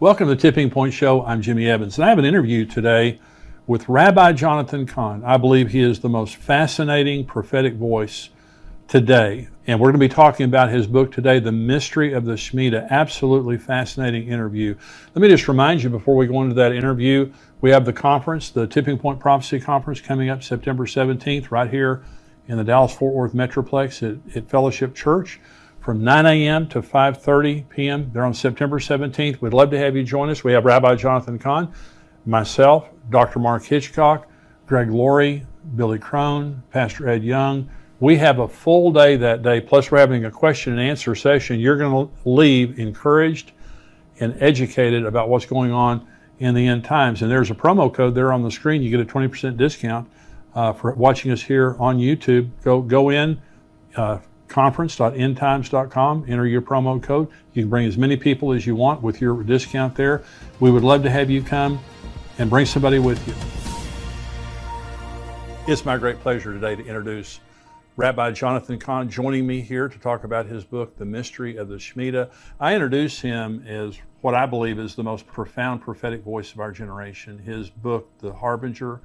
Welcome to the Tipping Point Show. I'm Jimmy Evans, and I have an interview today with Rabbi Jonathan Cahn. I believe he is the most fascinating prophetic voice today, and we're going to be talking about his book today, The Mystery of the Shemitah. Absolutely fascinating interview. Let me just remind you before we go into that interview, we have the conference, the Tipping Point Prophecy Conference, coming up September 17th right here in the Dallas-Fort Worth Metroplex at Fellowship Church from 9 a.m. to 5:30 p.m. They're on September 17th. We'd love to have you join us. We have Rabbi Jonathan Cahn, myself, Dr. Mark Hitchcock, Greg Laurie, Billy Crone, Pastor Ed Young. We have a full day that day, plus we're having a question and answer session. You're going to leave encouraged and educated about what's going on in the end times. And there's a promo code there on the screen. You get a 20% discount for watching us here on YouTube. Go in, conference.endtimes.com, enter your promo code. You can bring as many people as you want with your discount there. We would love to have you come and bring somebody with you. It's my great pleasure today to introduce Rabbi Jonathan Cahn joining me here to talk about his book, The Mystery of the Shemitah. I introduce him as what I believe is the most profound prophetic voice of our generation. His book, The Harbinger,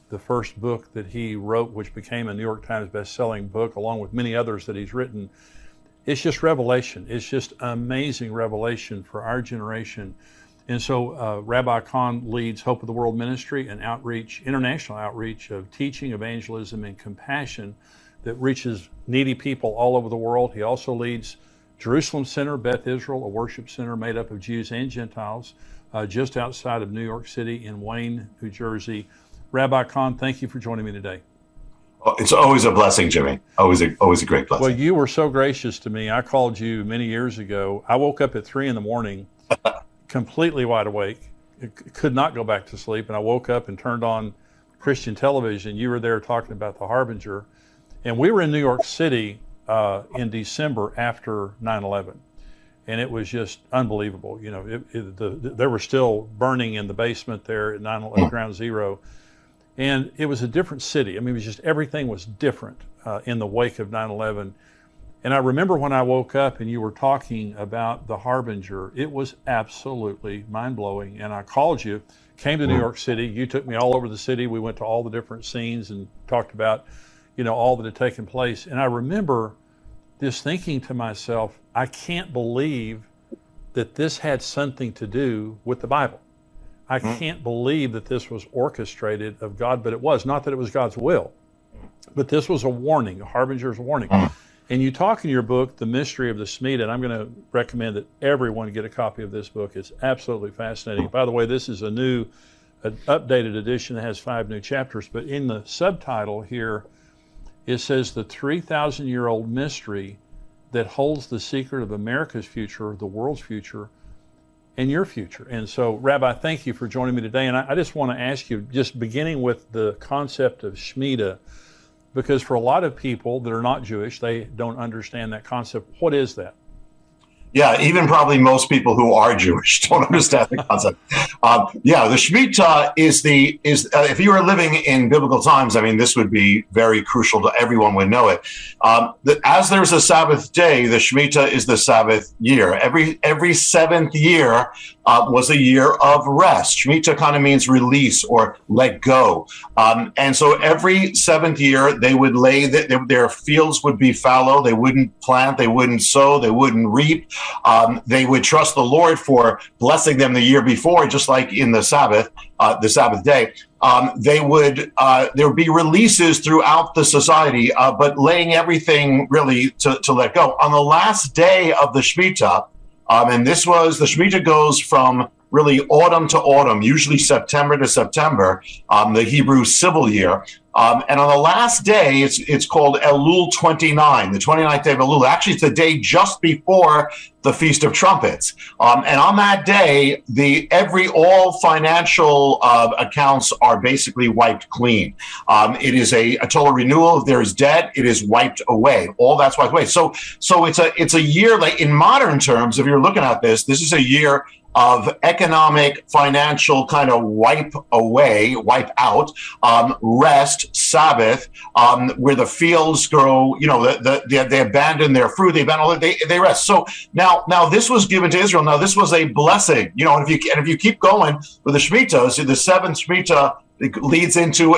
the first book that he wrote, which became a New York Times best-selling book, along with many others that he's written. It's just revelation. It's just amazing revelation for our generation. And so Rabbi Cahn leads Hope of the World Ministry and outreach, international outreach of teaching, evangelism, and compassion that reaches needy people all over the world. He also leads Jerusalem Center, Beth Israel, a worship center made up of Jews and Gentiles, just outside of New York City in Wayne, New Jersey. Rabbi Cahn, thank you for joining me today. Oh, it's always a blessing, Jimmy. Always a great blessing. Well, you were so gracious to me. I called you many years ago. I woke up at 3 in the morning, completely wide awake. Could not go back to sleep. And I woke up and turned on Christian television. You were there talking about the Harbinger. And we were in New York City in December after 9/11. And it was just unbelievable. You know, they were still burning in the basement there at 9/11 Ground Zero. And it was a different city. I mean, it was just everything was different in the wake of 9/11. And I remember when I woke up and you were talking about the Harbinger, it was absolutely mind-blowing. And I called you, came to New York City. You took me all over the city. We went to all the different scenes and talked about, you know, all that had taken place. And I remember just thinking to myself, I can't believe that this had something to do with the Bible. I can't believe that this was orchestrated of God, but it was. Not that it was God's will, but this was a warning, a harbinger's warning. And you talk in your book, The Mystery of the Shemitah, and I'm going to recommend that everyone get a copy of this book. It's absolutely fascinating. By the way, this is an updated edition that has 5 new chapters, but in the subtitle here, it says the 3,000-year-old mystery that holds the secret of America's future, the world's future, and your future. And so, Rabbi, thank you for joining me today. And I just want to ask you, just beginning with the concept of Shemitah, because for a lot of people that are not Jewish, they don't understand that concept. What is that? Yeah, even probably most people who are Jewish don't understand the concept. The Shemitah is if you were living in biblical times, I mean, this would be very crucial to everyone would know it. As there's a Sabbath day, the Shemitah is the Sabbath year. Every seventh year was a year of rest. Shemitah kind of means release or let go. And so every seventh year, they would lay their fields would be fallow. They wouldn't plant, they wouldn't sow, they wouldn't reap. They would trust the Lord for blessing them the year before, just like in the Sabbath day. There would be releases throughout the society, but laying everything really to let go. On the last day of the Shemitah, and the Shemitah goes from really autumn to autumn, usually September to September, the Hebrew civil year. And on the last day, it's called Elul 29, the 29th day of Elul. Actually, it's the day just before the Feast of Trumpets. And on that day, all financial accounts are basically wiped clean. It is a total renewal. If there is debt, it is wiped away. All that's wiped away. So it's a year, like in modern terms, if you're looking at this is a year of economic, financial kind of wipe out, rest, Sabbath, where the fields grow, they abandon their fruit, they rest. So now this was given to Israel. Now this was a blessing, and if you keep going with the Shemitah, the seventh Shemitah, it leads into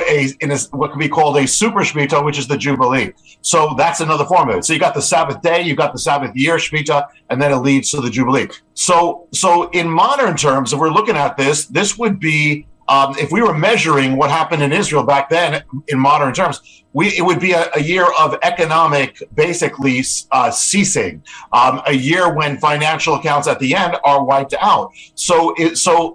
what could be called a super Shemitah, which is the Jubilee. So that's another form of it. So you got the Sabbath day, you got the Sabbath year Shemitah, and then it leads to the Jubilee. So in modern terms, if we're looking at this would be, if we were measuring what happened in Israel back then in modern terms, it would be a year of economic, basically ceasing, a year when financial accounts at the end are wiped out. So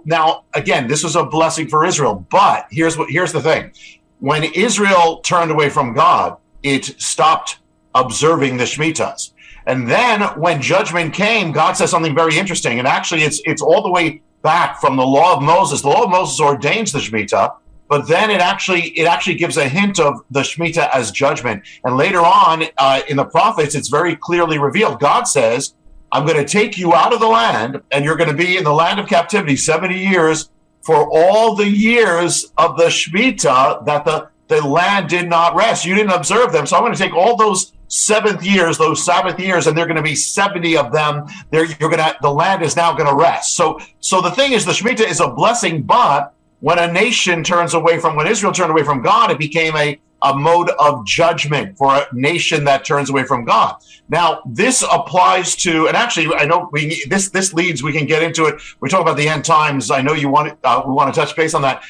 now again, this was a blessing for Israel. But here's the thing: when Israel turned away from God, it stopped observing the Shemitahs. And then when judgment came, God says something very interesting. And actually, it's all the way back from the law of Moses. The law of Moses ordains the Shemitah, but then it actually gives a hint of the Shemitah as judgment. And later on in the prophets, it's very clearly revealed. God says, I'm going to take you out of the land, and you're going to be in the land of captivity 70 years for all the years of the Shemitah that the land did not rest. You didn't observe them. So I'm going to take all those seventh years, those Sabbath years, and they're going to be 70 of them. The land is now going to rest. So the thing is, the Shemitah is a blessing, but when a nation when Israel turned away from God, it became a mode of judgment for a nation that turns away from God. Now, this applies to, and actually, I know this leads, we can get into it. We talk about the end times. I know we want to touch base on that,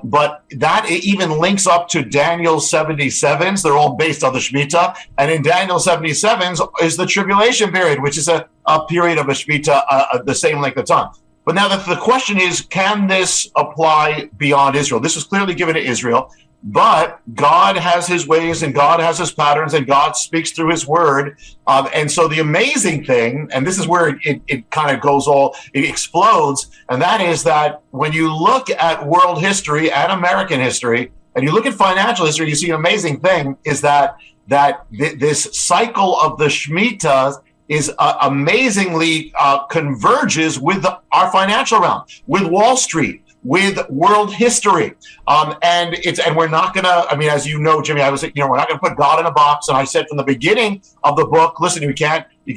but that even links up to Daniel's 77s. They're all based on the Shemitah, and in Daniel's 77s is the tribulation period, which is a period of a Shemitah, the same length of time. But now the question is, can this apply beyond Israel? This was clearly given to Israel. But God has his ways, and God has his patterns, and God speaks through his word. And so the amazing thing, and this is where it kind of it explodes, and that is that when you look at world history and American history, and you look at financial history, you see an amazing thing is that this cycle of the Shemitah is amazingly converges with our financial realm, with Wall Street, with world history. And we're not going to, as you know, Jimmy, we're not going to put God in a box. And I said from the beginning of the book, listen,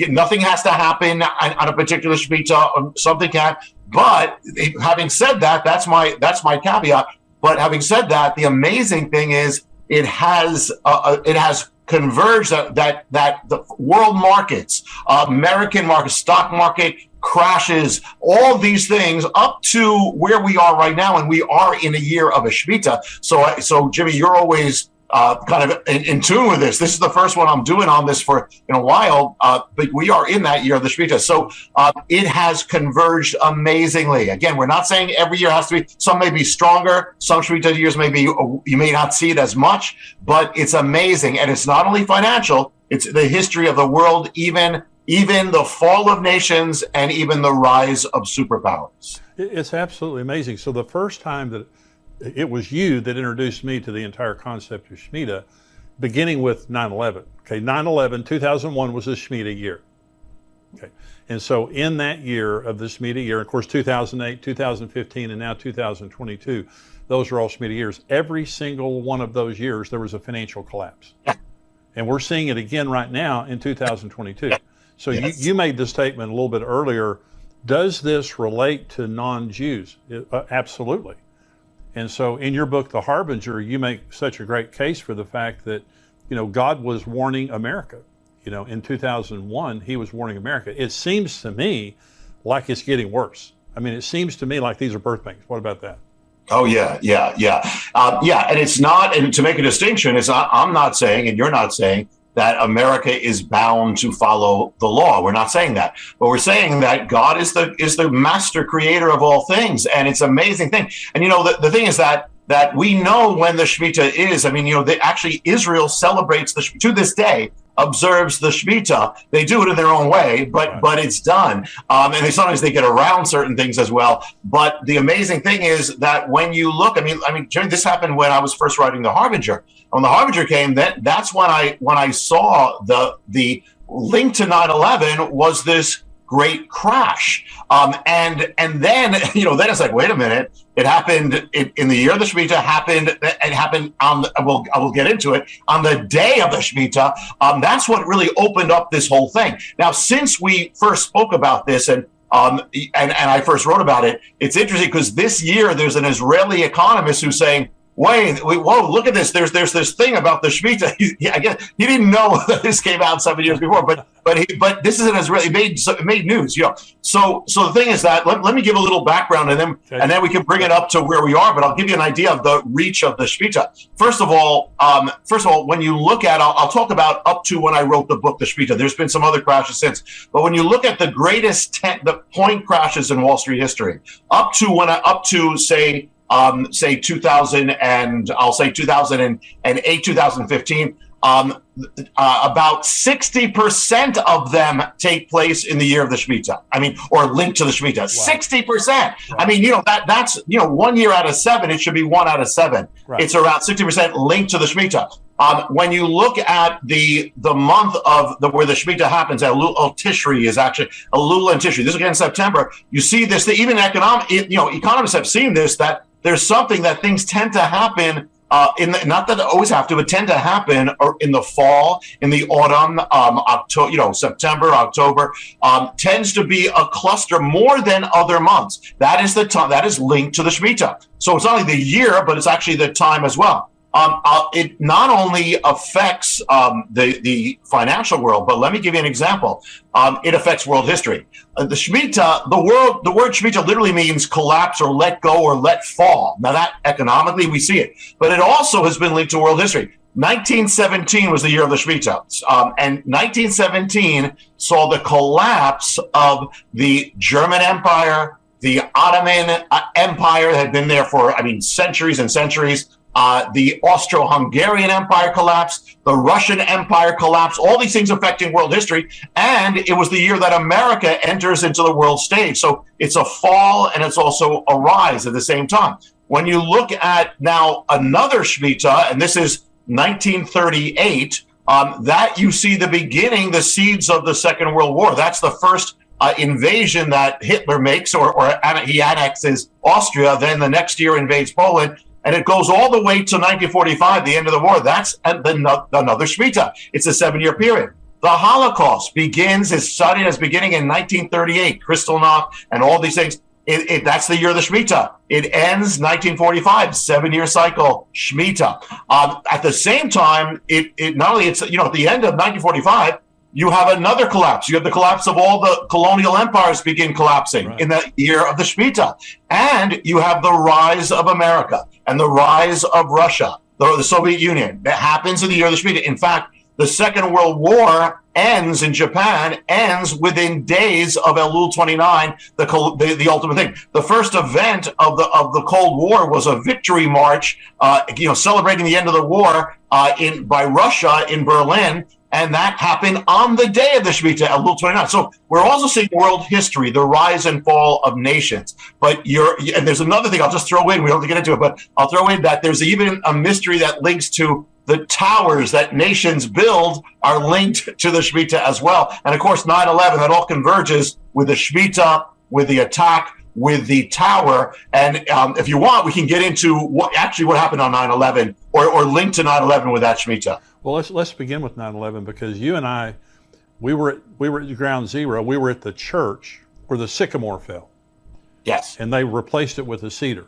nothing has to happen on a particular Shemitah, something can. But having said that, that's my caveat. But having said that, the amazing thing is it has converged that the world markets, American market, stock market, crashes, all these things up to where we are right now, and we are in a year of a Shemitah. So Jimmy, you're always kind of in tune with this. This is the first one I'm doing on this for a while, but we are in that year of the Shemitah. So it has converged amazingly. Again, we're not saying every year has to be. Some may be stronger. Some Shemitah years you may not see it as much, but it's amazing. And it's not only financial, it's the history of the world, even the fall of nations, and even the rise of superpowers. It's absolutely amazing. So the first time that it was you that introduced me to the entire concept of Shemitah, beginning with 9/11. Okay, 9/11, 2001 was a Shemitah year. Okay, and so in that year of the Shemitah year, of course, 2008, 2015, and now 2022, those are all Shemitah years. Every single one of those years, there was a financial collapse. And we're seeing it again right now in 2022. So yes. you made the statement a little bit earlier. Does this relate to non-Jews? Absolutely. And so in your book, The Harbinger, you make such a great case for the fact that, God was warning America. In 2001, he was warning America. It seems to me like it's getting worse. It seems to me like these are birth pains. What about that? Oh, yeah. And it's not, and to make a distinction, I'm not saying, and you're not saying, that America is bound to follow the law. We're not saying that, but we're saying that God is the master creator of all things, and it's an amazing thing. And the thing is that we know when the Shemitah is. Actually Israel celebrates to this day, observes the Shemitah. They do it in their own way, but it's done. And sometimes they get around certain things as well. But the amazing thing is that when you look, Jimmy, this happened when I was first writing The Harbinger. When The Harbinger came, that's when I saw the link to 9/11 was this great crash. And then, then it's like, wait a minute, it happened in the year of the Shemitah. It happened on, I will get into it, on the day of the Shemitah. That's what really opened up this whole thing. Now, since we first spoke about this and I first wrote about it, it's interesting because this year there's an Israeli economist who's saying, whoa, look at this. There's this thing about the Shemitah. I guess he didn't know that this came out 7 years before, but this is an Israeli, it made news, So the thing is that let me give a little background and then we can bring it up to where we are, but I'll give you an idea of the reach of the Shemitah. First of all, when you look at, I'll talk about up to when I wrote the book, The Shemitah. There's been some other crashes since, but when you look at the greatest the point crashes in Wall Street history, up to say 2000 and I'll say 2008, 2015, about 60% of them take place in the year of the Shemitah. I mean, or linked to the Shemitah. Wow. 60%. Right. I mean, that's 1 year out of 7. It should be 1 out of 7. Right. It's around 60% linked to the Shemitah. When you look at the month of where the Shemitah happens, Elul Tishri is actually Elul and Tishri. This is again in September. You see this. Even economists have seen this, that there's something that things tend to happen not that they always have to, but tend to happen in the fall, in the autumn, October, September, October, tends to be a cluster more than other months. That is the time that is linked to the Shemitah. So it's not only the year, but it's actually the time as well. It not only affects the financial world, but let me give you an example. It affects world history. The Shemitah, the word Shemitah literally means collapse or let go or let fall. Now that economically we see it, but it also has been linked to world history. 1917 was the year of the Shemitah, and 1917 saw the collapse of the German Empire, the Ottoman Empire that had been there for, centuries and centuries. The Austro-Hungarian Empire collapsed, the Russian Empire collapsed, all these things affecting world history. And it was the year that America enters into the world stage. So it's a fall and it's also a rise at the same time. When you look at now another Shemitah, and this is 1938, that you see the beginning, the seeds of the Second World War. That's the first invasion that Hitler makes, or he annexes Austria, then the next year invades Poland. And it goes all the way to 1945, the end of the war. That's another Shemitah. It's a 7-year period. The Holocaust started as beginning in 1938, Kristallnacht and all these things. That's the year of the Shemitah. It ends 1945, 7-year cycle, Shemitah. At the same time, it not only, it's, at the end of 1945, you have another collapse. You have the collapse of all the colonial empires begin collapsing in the year of the Shemitah. And you have the rise of America and the rise of Russia, the Soviet Union. That happens in the year of the Shemitah. In fact, the Second World War ends in Japan, ends within days of Elul 29, the ultimate thing. The first event of the Cold War was a victory march, celebrating the end of the war by Russia in Berlin. And that happened on the day of the Shemitah, Elul 29. So we're also seeing world history, the rise and fall of nations. But and there's another thing I'll just throw in. We don't have to get into it, but I'll throw in that there's even a mystery that links to the towers that nations build are linked to the Shemitah as well. And of course, 9/11, that all converges with the Shemitah, with the attack, with the tower. And if you want, we can get into what happened on 9/11 or link to 9/11 with that Shemitah. Well, let's begin with 9/11, because you and I, we were at ground zero. We were at the church where the sycamore fell. Yes. And they replaced it with a cedar.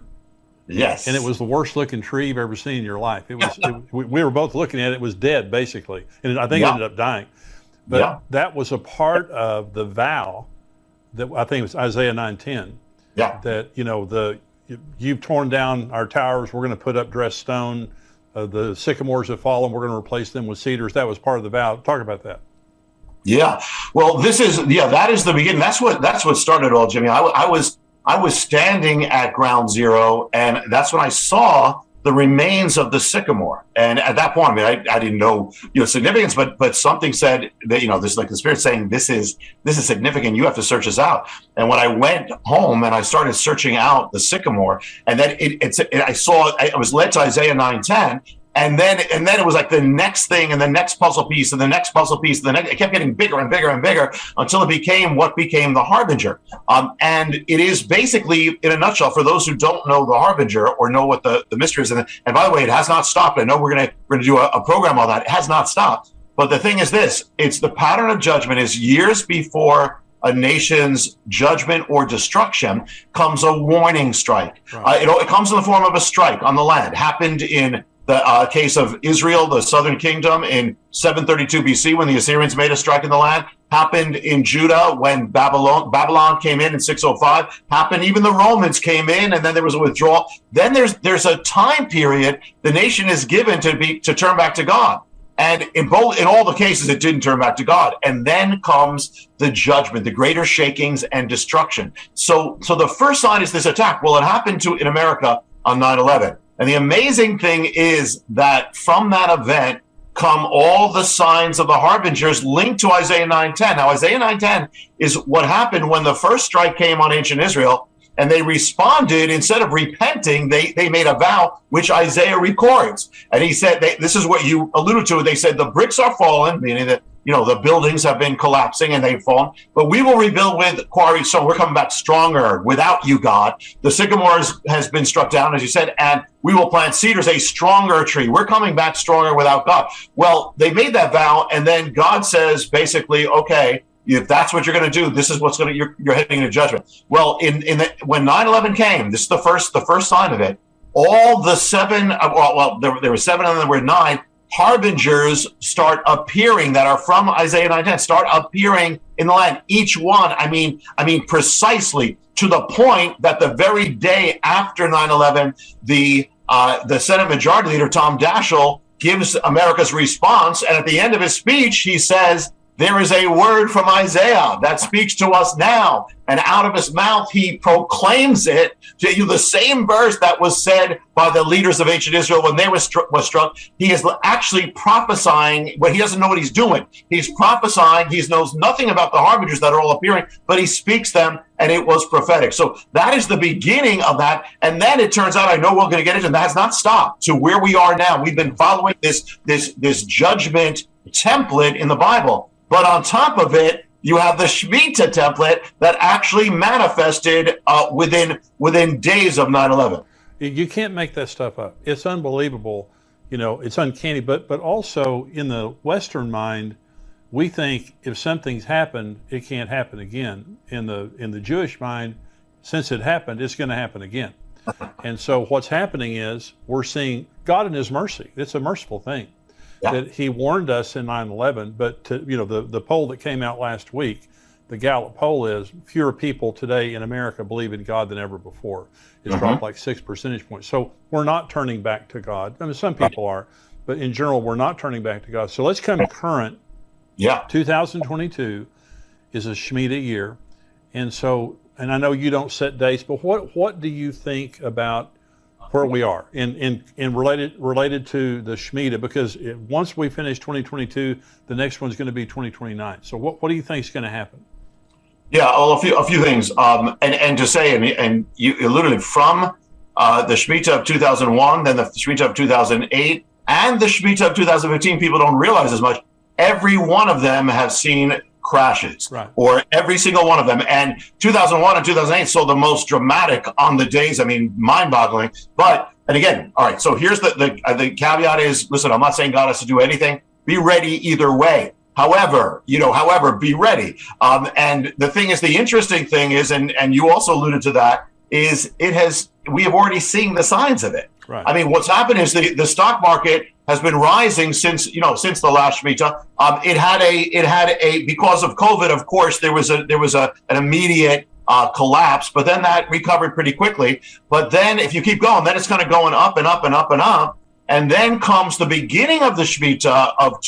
Yes. And it was the worst looking tree you've ever seen in your life. It was. We were both looking at it. It was dead, basically, and I think it ended up dying. But that was a part of the vow that I think it was Isaiah 9:10. Yeah. That you've torn down our towers. We're going to put up dressed stone. The sycamores have fallen. We're going to replace them with cedars. That was part of the vow. Talk about that. Yeah. Well, that is the beginning. That's what started it all, Jimmy. I was standing at ground zero, and that's when I saw the remains of the sycamore. And at that point, I didn't know significance, but something said that this, like the Spirit saying, this is significant. You have to search this out. And when I went home and I started searching out the sycamore, and then I was led to Isaiah 9:10, And then it was like the next thing and the next puzzle piece and the next puzzle piece. And it kept getting bigger and bigger and bigger until it became what became the Harbinger. And it is basically, in a nutshell, for those who don't know the Harbinger or know what the mystery is. And by the way, it has not stopped. I know we're going to do a program on that. It has not stopped. But the thing is this, it's the pattern of judgment is years before a nation's judgment or destruction comes a warning strike. Right. It comes in the form of a strike on the land. Happened in the case of Israel, the southern kingdom, in 732 BC when the Assyrians made a strike in the land. Happened in Judah when Babylon came in 605. Happened even the Romans came in, and then there was a withdrawal. Then there's a time period the nation is given to turn back to God. And in all the cases, it didn't turn back to God. And then comes the judgment, the greater shakings and destruction. So the first sign is this attack. Well, it happened in America on 9/11. And the amazing thing is that from that event come all the signs of the harbingers linked to Isaiah 9:10. Now, Isaiah 9:10 is what happened when the first strike came on ancient Israel, and they responded. Instead of repenting, they made a vow, which Isaiah records. And he said, this is what you alluded to. They said, the bricks are fallen, meaning that, the buildings have been collapsing and they've fallen, but we will rebuild with quarries. So we're coming back stronger without you, God. The sycamores has been struck down, as you said, and we will plant cedars, a stronger tree. We're coming back stronger without God. Well, they made that vow. And then God says, basically, okay, if that's what you're going to do, this is what's you're heading into judgment. Well, when 9/11 came, this is the first sign of it. All the seven, there were seven and then there were nine harbingers start appearing that are from Isaiah 9:10, start appearing in the land. Each one, I mean, precisely to the point that the very day after 9/11, the Senate Majority Leader Tom Daschle gives America's response, and at the end of his speech, he says, there is a word from Isaiah that speaks to us now. And out of his mouth, he proclaims it to you, the same verse that was said by the leaders of ancient Israel when they were struck. He is actually prophesying, but he doesn't know what he's doing. He's prophesying. He knows nothing about the harbingers that are all appearing, but he speaks them, and it was prophetic. So that is the beginning of that. And then it turns out, I know we're going to get into, and that has not stopped to where we are now. We've been following this judgment template in the Bible. But on top of it, you have the Shemitah template that actually manifested within days of 9/11. You can't make that stuff up. It's unbelievable. It's uncanny. But also in the Western mind, we think if something's happened, it can't happen again. In the Jewish mind, since it happened, it's going to happen again. And so what's happening is we're seeing God in His mercy. It's a merciful thing. Yeah. That He warned us in 9/11, but the poll that came out last week, the Gallup poll is fewer people today in America believe in God than ever before. It's dropped like 6 percentage points. So we're not turning back to God. I mean, some people are, but in general, we're not turning back to God. So let's come current. Yeah. 2022 is a Shemitah year. And I know you don't set dates, but what do you think about where we are in related to the Shemitah? Because once we finish 2022, the next one's going to be 2029. So what do you think is going to happen? Yeah, well, a few things. And to say, and you alluded from the Shemitah of 2001, then the Shemitah of 2008, and the Shemitah of 2015, people don't realize as much. Every one of them have seen crashes, right? Or every single one of them. And 2001 and 2008 saw the most dramatic on the days. I mean, mind-boggling. And again, all right. So here's the caveat is: listen, I'm not saying God has to do anything. Be ready either way. However, be ready. And the thing is, the interesting thing is, and you also alluded to that, is we have already seen the signs of it. Right. I mean, what's happened is the stock market has been rising since the last Shemitah. It had a because of COVID, of course, there was an immediate collapse, but then that recovered pretty quickly. But then if you keep going, then it's kind of going up and up and up and up. And then comes the beginning of the Shemitah of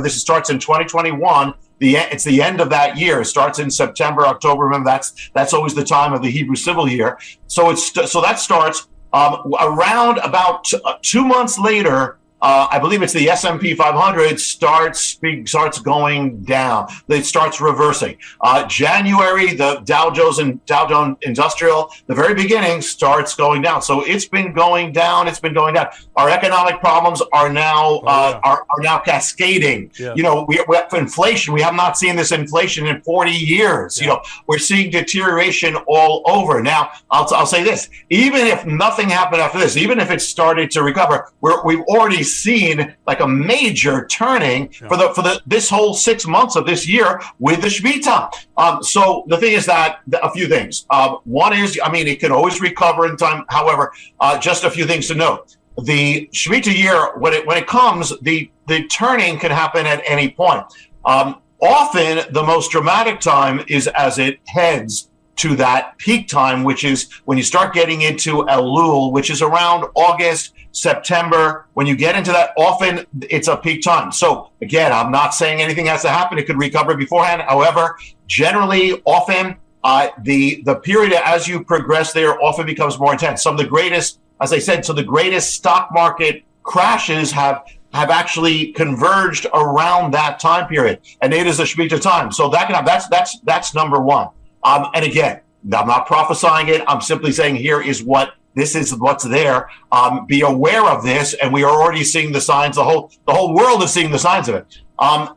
this starts in 2021. It's the end of that year. It starts in September, October. Remember, that's always the time of the Hebrew civil year. So that starts around about 2 months later. I believe it's the S&P 500 starts going down. It starts reversing. January, the Dow Jones Industrial, the very beginning starts going down. So it's been going down. It's been going down. Our economic problems are now are now cascading. Yeah. We have inflation. We have not seen this inflation in 40 years. Yeah. We're seeing deterioration all over. Now, I'll say this: even if nothing happened after this, even if it started to recover, we've already seen like a major turning for this whole 6 months of this year with the Shemitah. So the thing is that a few things. One is, it can always recover in time. However, just a few things to note. The Shemitah year, when it comes, the turning can happen at any point. Often, the most dramatic time is as it heads to that peak time, which is when you start getting into Elul, which is around August, September. When you get into that, often it's a peak time. So again, I'm not saying anything has to happen. It could recover beforehand. However, generally, often the period as you progress there often becomes more intense. Some of the greatest, as I said, the greatest stock market crashes have actually converged around that time period, and it is a Shemitah time. So that can have, that's number one. And again, I'm not prophesying it. I'm simply saying this is what's there. Be aware of this, and we are already seeing the signs. The whole world is seeing the signs of it.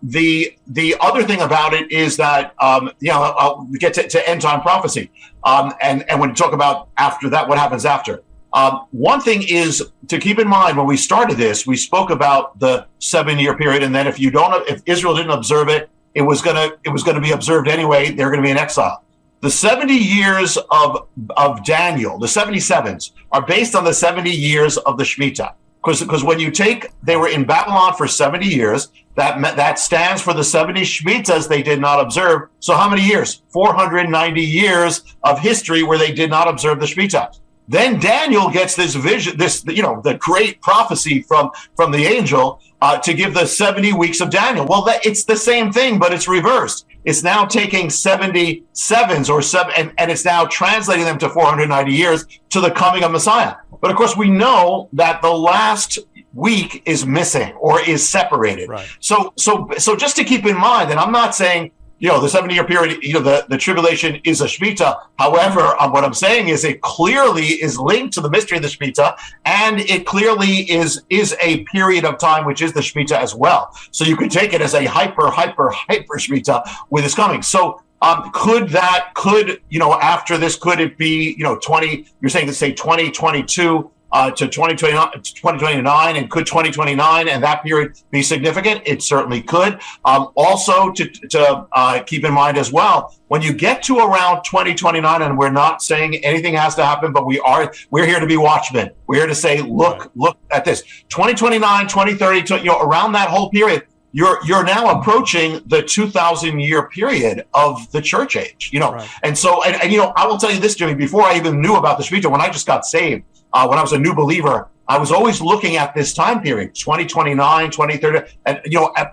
The other thing about it is that I'll get to end time prophecy, and when you talk about after that, what happens after. One thing is to keep in mind when we started this, we spoke about the 7-year period, and then if Israel didn't observe it, it was going to be observed anyway. They're going to be in exile. The 70 years of Daniel, the 77s, are based on the 70 years of the Shemitah. Because when they were in Babylon for 70 years, that stands for the 70 Shemitahs they did not observe. So how many years? 490 years of history where they did not observe the Shemitah. Then Daniel gets this vision, the great prophecy from the angel to give the 70 weeks of Daniel. Well, it's the same thing, but it's reversed. It's now taking 77s and it's now translating them to 490 years to the coming of Messiah. But of course, we know that the last week is missing or is separated. Right. So just to keep in mind, and I'm not saying, the 70-year period, the tribulation is a Shemitah. However, what I'm saying is it clearly is linked to the mystery of the Shemitah, and it clearly is a period of time which is the Shemitah as well. So you could take it as a hyper Shemitah with this coming. So after this, could it be, you're saying to say 2022 to 2029, and could 2029 and that period be significant? It certainly could. Also, to keep in mind as well, when you get to around 2029, and we're not saying anything has to happen, but we're here to be watchmen. We're here to say, look at this. 2029, 2030, around that whole period, you're now approaching the 2,000-year period of the church age. Right. And so, and I will tell you this, Jimmy, before I even knew about the Shemitah, when I just got saved, when I was a new believer, I was always looking at this time period, 2029, 2030. And,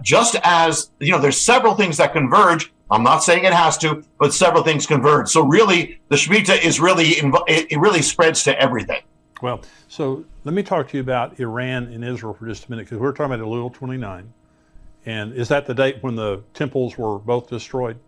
just as, there's several things that converge. I'm not saying it has to, but several things converge. So really, the Shemitah is it really spreads to everything. Well, so let me talk to you about Iran and Israel for just a minute, because we're talking about Elul 29. And is that the date when the temples were both destroyed?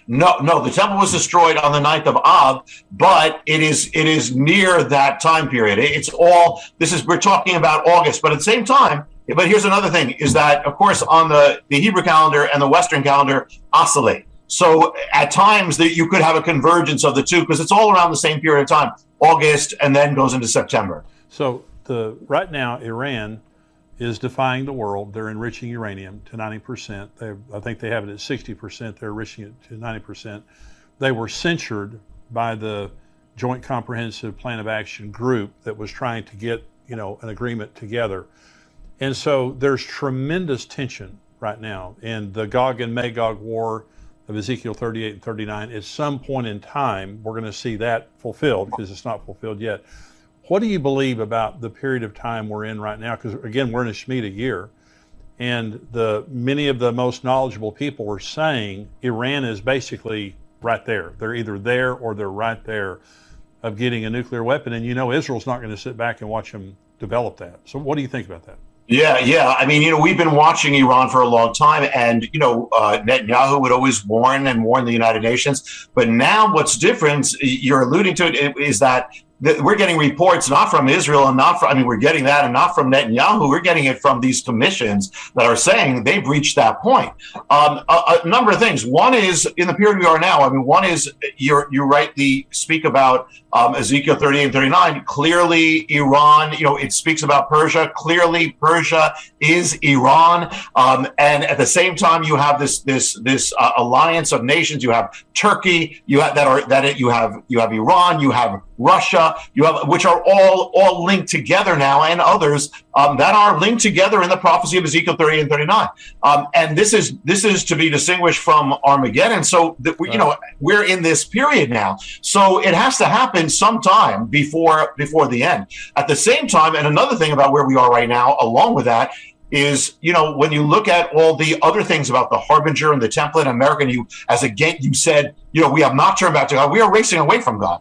No, the temple was destroyed on the 9th of Av, but it is near that time period. We're talking about August, but at the same time, but here's another thing, is that, of course, on the Hebrew calendar and the Western calendar oscillate. So at times that you could have a convergence of the two, because it's all around the same period of time, August, and then goes into September. So right now, Iran is defying the world. They're enriching uranium to 90%. I think they have it at 60%. They're enriching it to 90%. They were censured by the Joint Comprehensive Plan of Action group that was trying to get, an agreement together. And so there's tremendous tension right now. And the Gog and Magog war of Ezekiel 38 and 39, at some point in time, we're going to see that fulfilled, because it's not fulfilled yet. What do you believe about the period of time we're in right now? Because again, we're in a Shemitah year, and many of the most knowledgeable people are saying Iran is basically right there. They're either there or they're right there of getting a nuclear weapon. And Israel's not going to sit back and watch them develop that. So what do you think about that? Yeah. I mean, we've been watching Iran for a long time, and Netanyahu would always warn the United Nations. But now, what's different? You're alluding to it, is that we're getting reports not from Israel and not from, we're getting that, and not from Netanyahu. We're getting it from these commissions that are saying they've reached that point. A number of things. One is, in the period we are now, one is, you rightly speak about Ezekiel 38 and 39. Clearly, Iran, it speaks about Persia. Clearly, Persia is Iran. And at the same time, you have this alliance of nations. You have Turkey, you have Iran, you have Russia, which are all linked together now, and others that are linked together in the prophecy of Ezekiel 30 and 39. And this is to be distinguished from Armageddon. So we're in this period now. So it has to happen sometime before the end. At the same time, and another thing about where we are right now, along with that, is, when you look at all the other things about the Harbinger and the Temple in America, and you said, we have not turned back to God. We are racing away from God.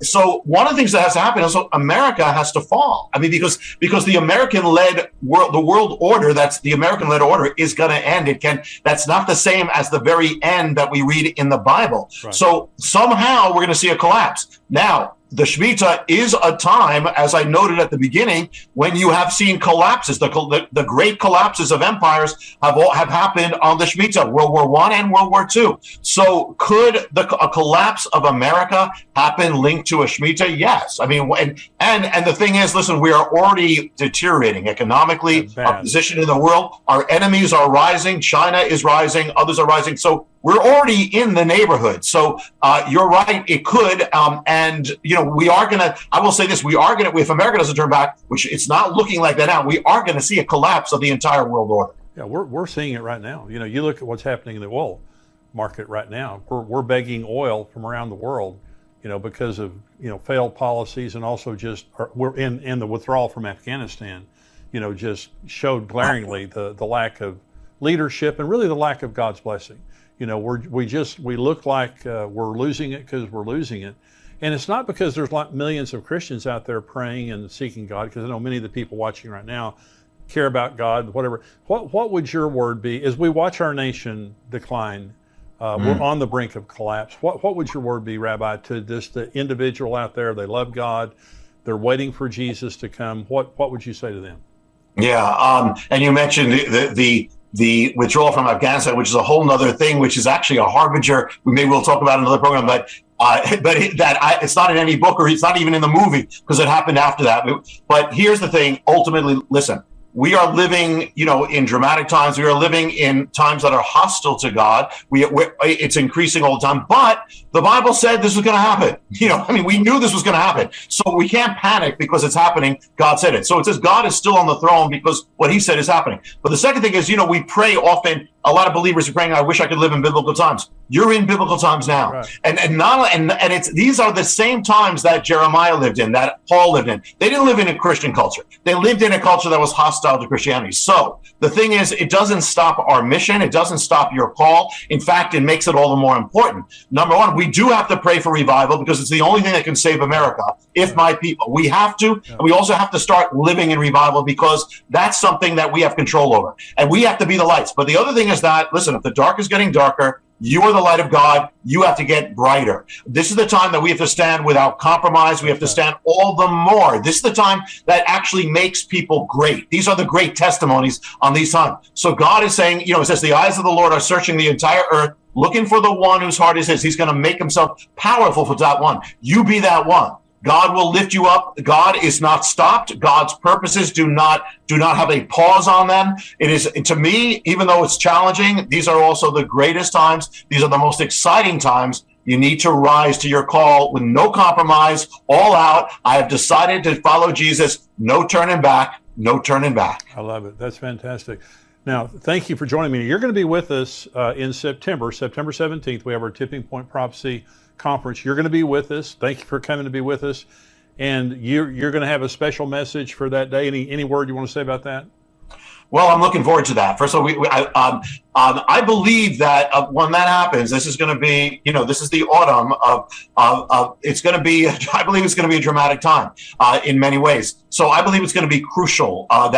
So one of the things that has to happen is America has to fall. Because the American-led world, the world order, that's the American-led order, is going to end. That's not the same as the very end that we read in the Bible. Right. So somehow we're going to see a collapse. Now, the Shemitah is a time, as I noted at the beginning, when you have seen collapses. The great collapses of empires have happened on the Shemitah, World War I and World War II. So could a collapse of America happen linked to a Shemitah? Yes. And the thing is, listen, we are already deteriorating economically. Our position in the world, our enemies are rising. China is rising. Others are rising. So we're already in the neighborhood. So you're right, it could. We are going to, I will say this, we are going to, if America doesn't turn back, which it's not looking like that now, we are going to see a collapse of the entire world order. Yeah, we're seeing it right now. You look at what's happening in the oil market right now. We're begging oil from around the world, because of, failed policies, and also we're in the withdrawal from Afghanistan, just showed glaringly the lack of leadership and really the lack of God's blessing. We look like we're losing it because we're losing it. And it's not because there's millions of Christians out there praying and seeking God, because I know many of the people watching right now care about God, whatever. What would your word be as we watch our nation decline? We're on the brink of collapse. What would your word be, Rabbi, to the individual out there? They love God. They're waiting for Jesus to come. What would you say to them? Yeah. And you mentioned the withdrawal from Afghanistan, which is a whole nother thing, which is actually a harbinger. Maybe we'll talk about in another program, but it's not in any book, or it's not even in the movie, because it happened after that. But here's the thing. Ultimately, listen, we are living, in dramatic times. We are living in times that are hostile to God. It's increasing all the time. But the Bible said this was going to happen. We knew this was going to happen. So we can't panic because it's happening. God said it. So it says God is still on the throne because what he said is happening. But the second thing is, we pray often. A lot of believers are praying, I wish I could live in biblical times. You're in biblical times now. Right. And these are the same times that Jeremiah lived in, that Paul lived in. They didn't live in a Christian culture. They lived in a culture that was hostile to Christianity. So the thing is, it doesn't stop our mission. It doesn't stop your call. In fact, it makes it all the more important. Number one, we do have to pray for revival, because it's the only thing that can save America. If my people, we have to, and we also have to start living in revival, because that's something that we have control over, and we have to be the lights. But the other thing is that, listen, if the dark is getting darker, you are the light of God. You have to get brighter. This is the time that we have to stand without compromise. We have to stand all the more. This is the time that actually makes people great. These are the great testimonies on these times. So God is saying, it says the eyes of the Lord are searching the entire earth, looking for the one whose heart is his. He's going to make himself powerful for that one. You be that one. God will lift you up. God is not stopped. God's purposes do not have a pause on them. It is, to me, even though it's challenging, these are also the greatest times. These are the most exciting times. You need to rise to your call with no compromise, all out. I have decided to follow Jesus. No turning back. No turning back. I love it. That's fantastic. Now, thank you for joining me. You're going to be with us in September 17th. We have our Tipping Point Prophecy Conference. You're going to be with us. Thank you for coming to be with us. And you're going to have a special message for that day. Any word you want to say about that? Well, I'm looking forward to that. First of all, I believe that when that happens, this is going to be, this is the autumn of it's going to be, I believe it's going to be a dramatic time in many ways. So I believe it's going to be crucial I'll be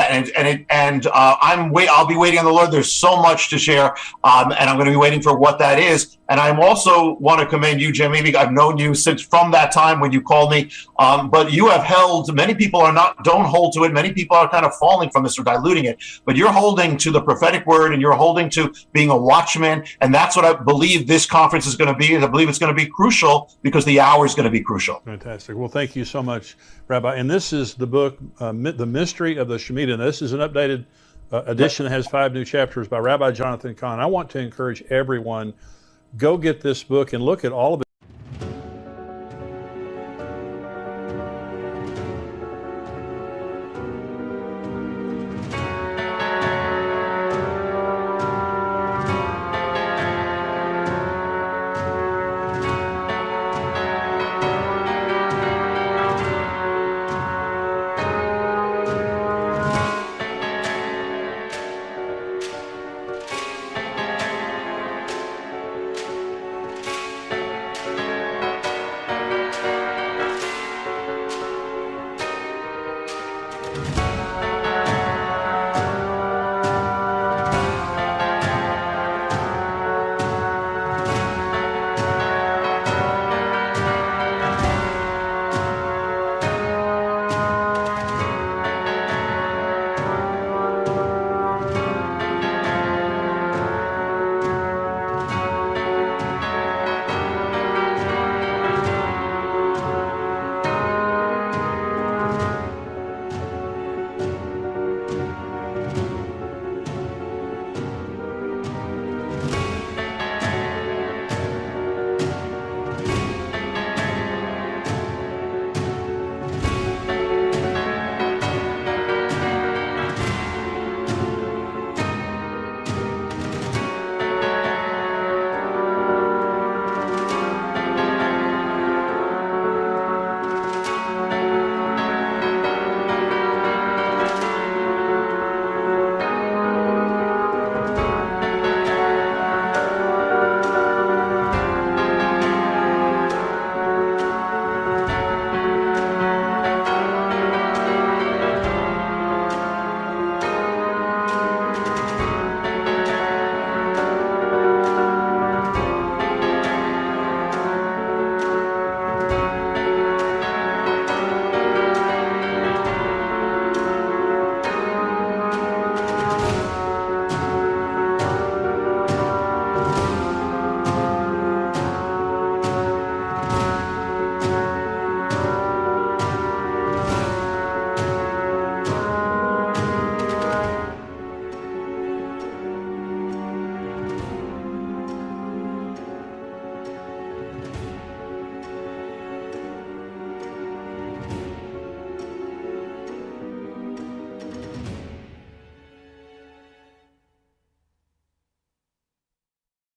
waiting on the Lord. There's so much to share, and I'm going to be waiting for what that is. And I also want to commend you, Jim. Maybe I've known you since from that time when you called me, but you have held. Many people don't hold to it. Many people are kind of falling from this or diluting it. But you're holding to the prophetic word, and you're holding to being a watchman, and that's what I believe this conference is going to be. And I believe it's going to be crucial because the hour is going to be crucial. Fantastic. Well, thank you so much, Rabbi. And this is the book, The Mystery of the Shemitah. And this is an updated edition that has 5 new chapters by Rabbi Jonathan Cahn. I want to encourage everyone, go get this book and look at all of it.